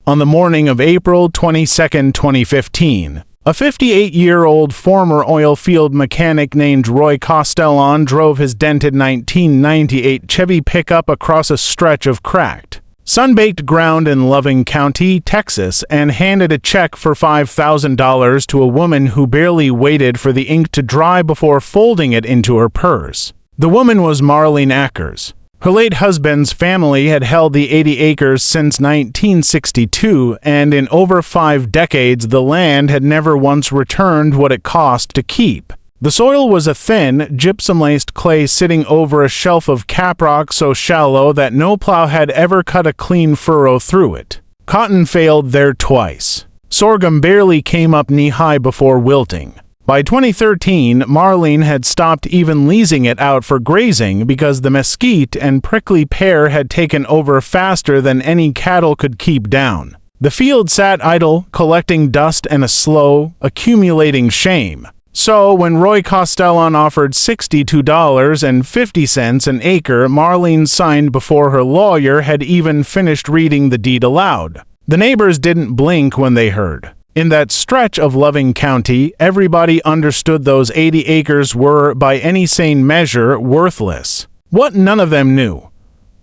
On the morning of April 22, 2015, a 58-year-old former oil field mechanic named Roy Castellon drove his dented 1998 Chevy pickup across a stretch of cracked, sun-baked ground in Loving County, Texas, and handed a check for $5,000 to a woman who barely waited for the ink to dry before folding it into her purse. The woman was Marlene Ackers. Her late husband's family had held the 80 acres since 1962, and in over 5 decades the land had never once returned what it cost to keep. The soil was a thin, gypsum-laced clay sitting over a shelf of caprock so shallow that no plow had ever cut a clean furrow through it. Cotton failed there twice. Sorghum barely came up knee-high before wilting. By 2013, Marlene had stopped even leasing it out for grazing because the mesquite and prickly pear had taken over faster than any cattle could keep down. The field sat idle, collecting dust and a slow, accumulating shame. So, when Roy Castellon offered $62.50 an acre, Marlene signed before her lawyer had even finished reading the deed aloud. The neighbors didn't blink when they heard. In that stretch of Loving County, everybody understood those 80 acres were, by any sane measure, worthless. What none of them knew,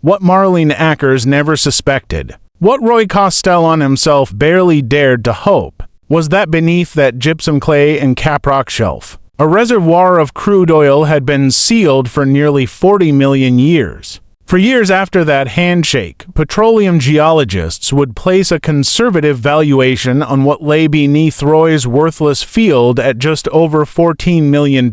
what Marlene Ackers never suspected, what Roy Castellon himself barely dared to hope, was that beneath that gypsum clay and caprock shelf, a reservoir of crude oil had been sealed for nearly 40 million years. For years after that handshake, petroleum geologists would place a conservative valuation on what lay beneath Roy's worthless field at just over $14 million.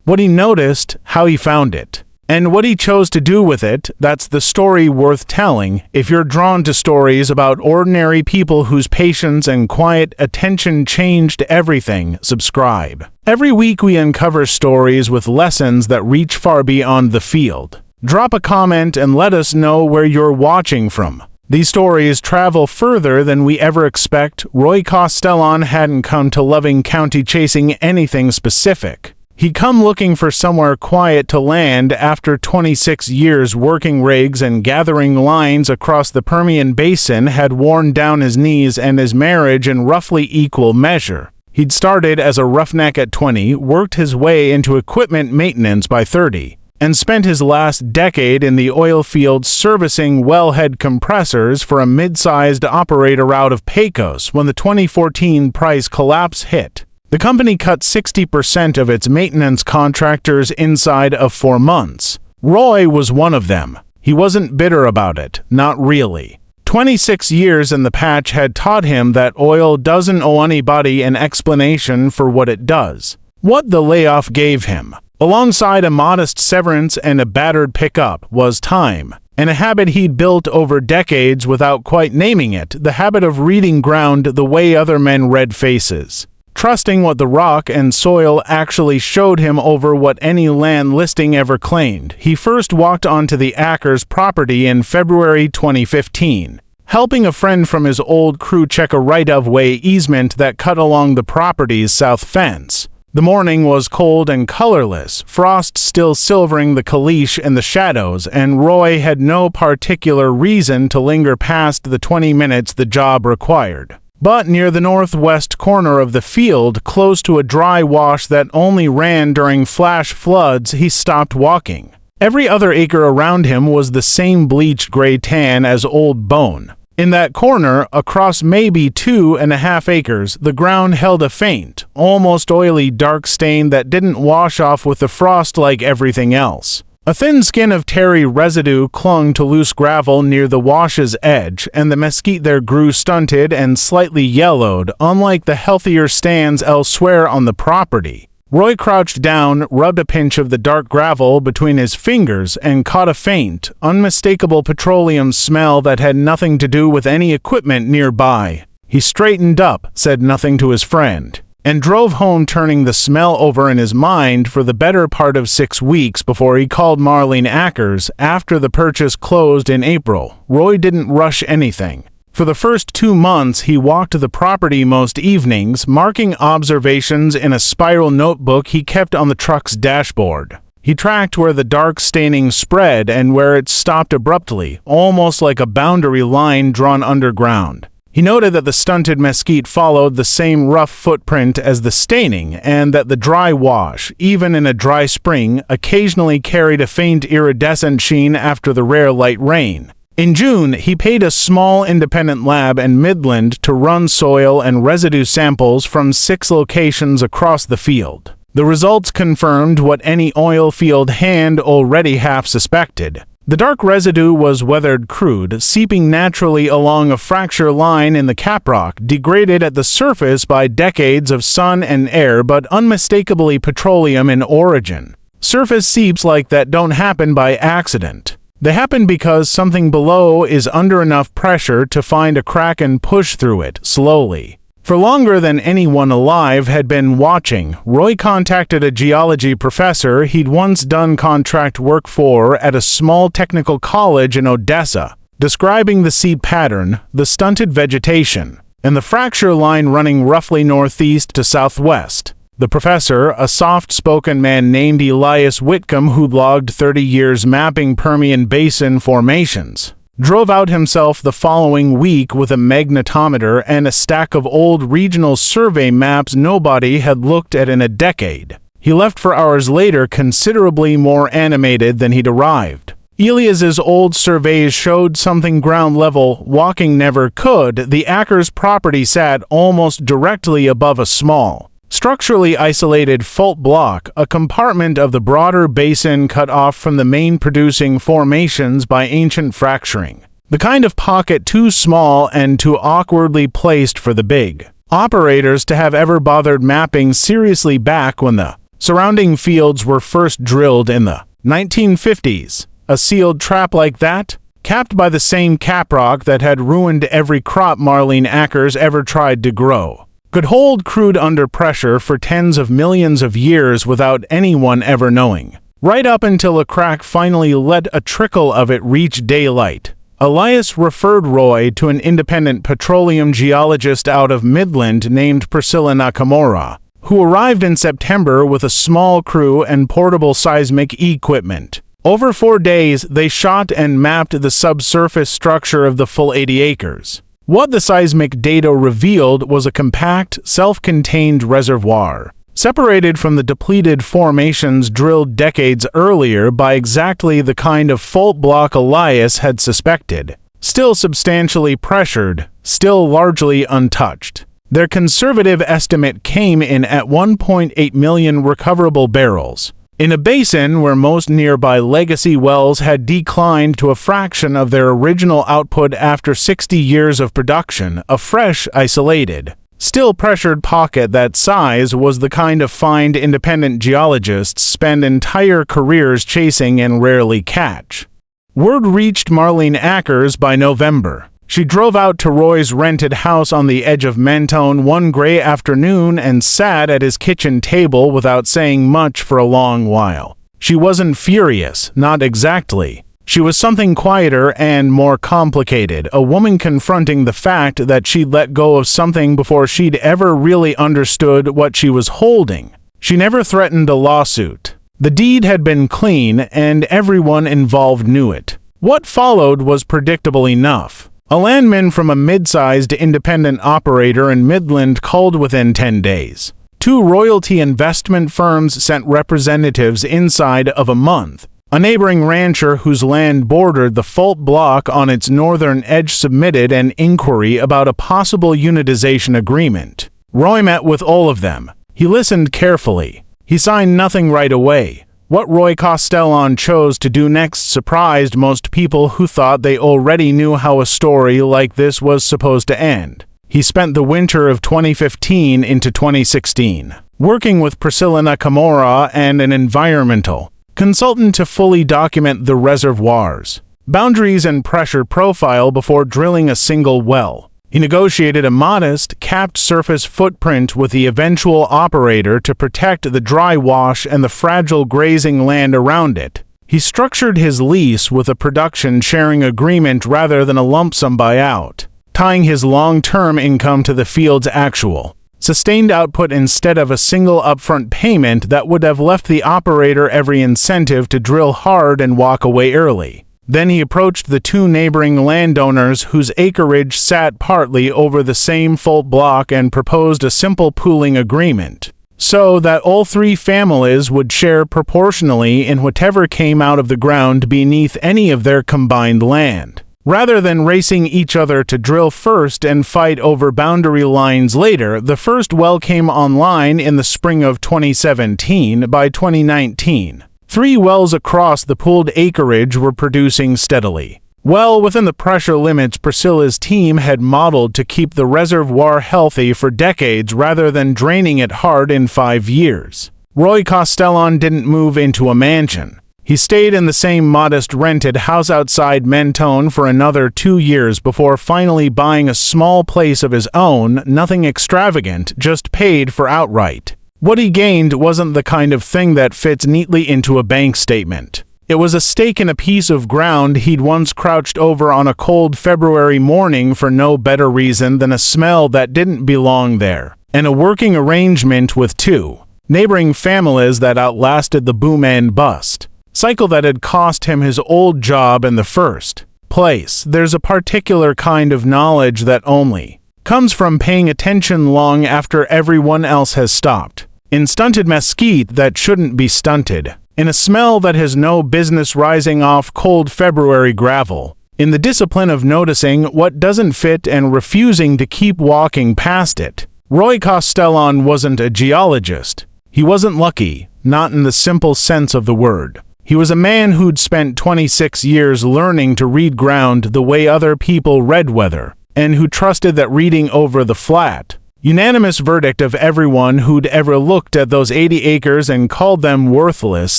What he noticed, how he found it, and what he chose to do with it, that's the story worth telling. If you're drawn to stories about ordinary people whose patience and quiet attention changed everything, subscribe. Every week we uncover stories with lessons that reach far beyond the field. Drop a comment and let us know where you're watching from. These stories travel further than we ever expect. Roy Castellon hadn't come to Loving County chasing anything specific. He'd come looking for somewhere quiet to land after 26 years working rigs and gathering lines across the Permian Basin had worn down his knees and his marriage in roughly equal measure. He'd started as a roughneck at 20, worked his way into equipment maintenance by 30, and spent his last decade in the oil field servicing wellhead compressors for a mid-sized operator out of Pecos when the 2014 price collapse hit. The company cut 60% of its maintenance contractors inside of 4 months. Roy was one of them. He wasn't bitter about it, not really. 26 years in the patch had taught him that oil doesn't owe anybody an explanation for what it does. What the layoff gave him, alongside a modest severance and a battered pickup, was time, and a habit he'd built over decades without quite naming it, the habit of reading ground the way other men read faces, trusting what the rock and soil actually showed him over what any land listing ever claimed. He first walked onto the Ackers property in February 2015, helping a friend from his old crew check a right-of-way easement that cut along the property's south fence. The morning was cold and colorless, frost still silvering the caliche in the shadows, and Roy had no particular reason to linger past the 20 minutes the job required. But near the northwest corner of the field, close to a dry wash that only ran during flash floods, he stopped walking. Every other acre around him was the same bleached gray tan as old bone. In that corner, across maybe 2.5 acres, the ground held a faint, almost oily dark stain that didn't wash off with the frost like everything else. A thin skin of terry residue clung to loose gravel near the wash's edge, and the mesquite there grew stunted and slightly yellowed, unlike the healthier stands elsewhere on the property. Roy crouched down, rubbed a pinch of the dark gravel between his fingers, and caught a faint, unmistakable petroleum smell that had nothing to do with any equipment nearby. He straightened up, said nothing to his friend, and drove home, turning the smell over in his mind for the better part of 6 weeks before he called Marlene Ackers after the purchase closed in April. Roy didn't rush anything. For the first 2 months, he walked the property most evenings, marking observations in a spiral notebook he kept on the truck's dashboard. He tracked where the dark staining spread and where it stopped abruptly, almost like a boundary line drawn underground. He noted that the stunted mesquite followed the same rough footprint as the staining, and that the dry wash, even in a dry spring, occasionally carried a faint iridescent sheen after the rare light rain. In June, he paid a small independent lab in Midland to run soil and residue samples from 6 locations across the field. The results confirmed what any oil field hand already half suspected. The dark residue was weathered crude, seeping naturally along a fracture line in the caprock, degraded at the surface by decades of sun and air but unmistakably petroleum in origin. Surface seeps like that don't happen by accident. They happen because something below is under enough pressure to find a crack and push through it, slowly. For longer than anyone alive had been watching, Roy contacted a geology professor he'd once done contract work for at a small technical college in Odessa, describing the seep pattern, the stunted vegetation, and the fracture line running roughly northeast to southwest. The professor, a soft-spoken man named Elias Whitcomb who'd logged 30 years mapping Permian Basin formations, drove out himself the following week with a magnetometer and a stack of old regional survey maps nobody had looked at in a decade. He left for hours later considerably more animated than he'd arrived. Elias's old surveys showed something ground level walking never could. The Acres property sat almost directly above a small, structurally isolated fault block, a compartment of the broader basin cut off from the main producing formations by ancient fracturing. The kind of pocket too small and too awkwardly placed for the big operators to have ever bothered mapping seriously back when the surrounding fields were first drilled in the 1950s. A sealed trap like that, capped by the same caprock that had ruined every crop Marlene Acres ever tried to grow, could hold crude under pressure for tens of millions of years without anyone ever knowing, right up until a crack finally let a trickle of it reach daylight. Elias referred Roy to an independent petroleum geologist out of Midland named Priscilla Nakamura, who arrived in September with a small crew and portable seismic equipment. Over 4 days, they shot and mapped the subsurface structure of the full 80 acres. What the seismic data revealed was a compact, self-contained reservoir, separated from the depleted formations drilled decades earlier by exactly the kind of fault block Elias had suspected. Still substantially pressured, still largely untouched. Their conservative estimate came in at 1.8 million recoverable barrels, in a basin where most nearby legacy wells had declined to a fraction of their original output after 60 years of production. A fresh, isolated, still pressured pocket that size was the kind of find independent geologists spend entire careers chasing and rarely catch. Word reached Marlene Acres by November. She drove out to Roy's rented house on the edge of Mentone one gray afternoon and sat at his kitchen table without saying much for a long while. She wasn't furious, not exactly. She was something quieter and more complicated, a woman confronting the fact that she'd let go of something before she'd ever really understood what she was holding. She never threatened a lawsuit. The deed had been clean, and everyone involved knew it. What followed was predictable enough. A landman from a mid-sized independent operator in Midland called within 10 days. 2 royalty investment firms sent representatives inside of a month. A neighboring rancher whose land bordered the fault block on its northern edge submitted an inquiry about a possible unitization agreement. Roy met with all of them. He listened carefully. He signed nothing right away. What Roy Castellon chose to do next surprised most people who thought they already knew how a story like this was supposed to end. He spent the winter of 2015 into 2016, working with Priscilla Nakamura and an environmental consultant to fully document the reservoirs, boundaries and pressure profile before drilling a single well. He negotiated a modest, capped surface footprint with the eventual operator to protect the dry wash and the fragile grazing land around it. He structured his lease with a production sharing agreement rather than a lump sum buyout, tying his long-term income to the field's actual, sustained output instead of a single upfront payment that would have left the operator every incentive to drill hard and walk away early. Then he approached the two neighboring landowners whose acreage sat partly over the same fault block and proposed a simple pooling agreement, so that all three families would share proportionally in whatever came out of the ground beneath any of their combined land. Rather than racing each other to drill first and fight over boundary lines later, the first well came online in the spring of 2017. By 2019, 3 wells across the pooled acreage were producing steadily, well within the pressure limits Priscilla's team had modeled to keep the reservoir healthy for decades rather than draining it hard in 5 years. Roy Castellon didn't move into a mansion. He stayed in the same modest rented house outside Mentone for another 2 years before finally buying a small place of his own, nothing extravagant, just paid for outright. What he gained wasn't the kind of thing that fits neatly into a bank statement. It was a stake in a piece of ground he'd once crouched over on a cold February morning for no better reason than a smell that didn't belong there, and a working arrangement with 2 neighboring families that outlasted the boom and bust cycle that had cost him his old job in the first place. There's a particular kind of knowledge that only comes from paying attention long after everyone else has stopped. In stunted mesquite that shouldn't be stunted. In a smell that has no business rising off cold February gravel. In the discipline of noticing what doesn't fit and refusing to keep walking past it. Roy Castellon wasn't a geologist. He wasn't lucky, not in the simple sense of the word. He was a man who'd spent 26 years learning to read ground the way other people read weather, and who trusted that reading over the flat, unanimous verdict of everyone who'd ever looked at those 80 acres and called them worthless,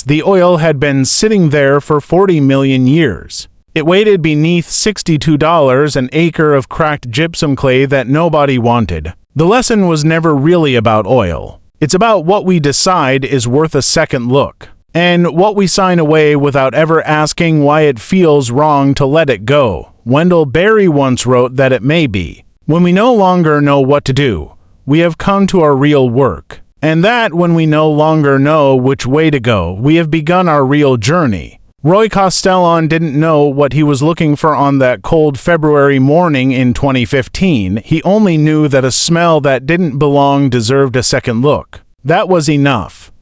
the oil had been sitting there for 40 million years. It waited beneath $62 an acre of cracked gypsum clay that nobody wanted. The lesson was never really about oil. It's about what we decide is worth a second look, and what we sign away without ever asking why it feels wrong to let it go. Wendell Berry once wrote that it may be, when we no longer know what to do, we have come to our real work, and that when we no longer know which way to go, we have begun our real journey. Roy Castellon didn't know what he was looking for on that cold February morning in 2015. He only knew that a smell that didn't belong deserved a second look. That was enough.